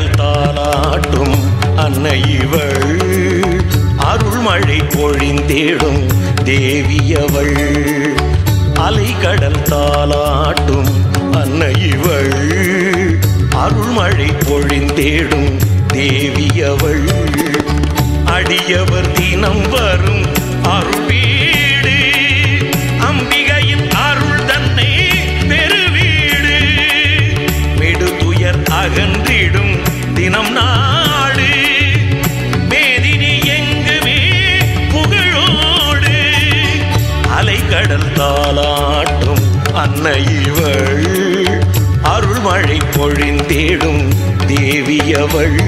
அலைக்கடல் தாலாட்டும் அன்னை இவள், அருள்மழை பொழிந்தேடும் தேவியவள். அலைக்கடல் தாலாட்டும் அன்னை இவள், அருள்மழை பொழிந்தேடும் தேவியவள். அடியவர் தினம் வரும் அருள்வீடு, அம்பிகையின் அருள் தன்னை பெருவீடு. மெடுதுயர் அகன்றிடும் தினம் நாடு, மேதினி எங்குமே புகழோடு. அலைக்கடல் தாலாட்டும் அன்னை இவள், அருள்மழை பொழிந்தேடும் தேவியவள்.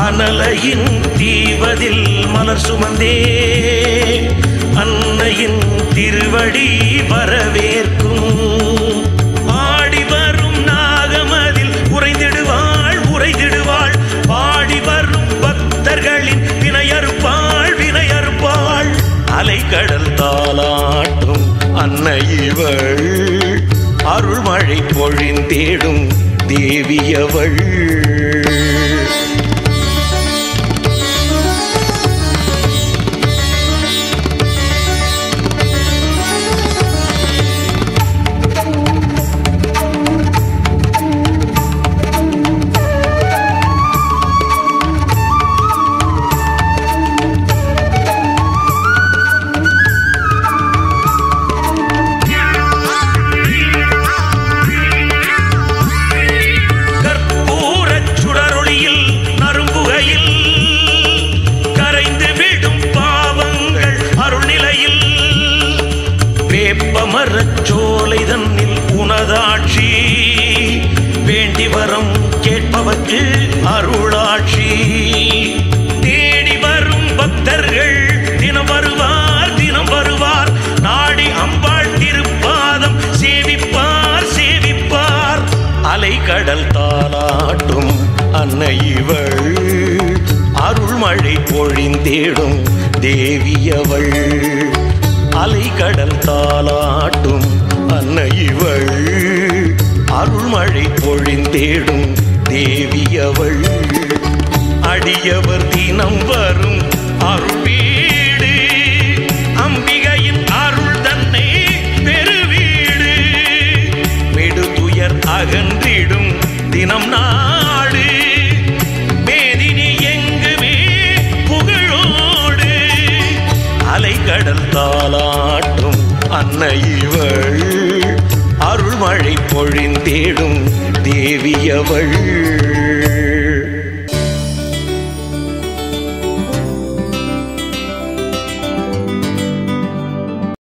அனலையின் தீவதில் மலர் சுமந்தே அன்னையின் திருவடி வரவேற்கும். ஆடி வரும் நாகமதில் உறைந்திடுவாள் உறைந்திடுவாள், பாடி வரும் பக்தர்களின் வினையறுப்பாள் வினையறுப்பாள். அலைக்கடல் தாலாட்டும் அன்னை இவள், அருள்மழை பொழிந்தேடும் தேவியவள். வேப்பமரச்சோலை தன்னில் உனதாட்சி, வேண்டி வரம் கேட்பவர்க்கு அருளாட்சி. தேடி வரும் பக்தர்கள் தினம் வருவார் தினம் வருவார், நாடி அம்பாள் திருப்பாதம் சேவிப்பார் சேவிப்பார். அலைக்கடல் தாலாட்டும் அன்னை இவள், அருள்மழை பொழிந்தேடும் தேவியவள். அலைக்கடல் தாலாட்டும் அன்னை இவள், அருள்மழை பொழிந்தேடும் தேவியவள். அடியவர் தினம் வரும் அருள்வீடு, அம்பிகையின் அருள் தன்னை பெருவீடு. மெடுதுயர் அகன்றிடும் தினம் நாடு, மேதினி எங்குமே புகழோடு. அலைக்கடல் தாலாட்டும் அன்னை இவள், அருள்மழை பொழிந்தேடும் தேவியவள்.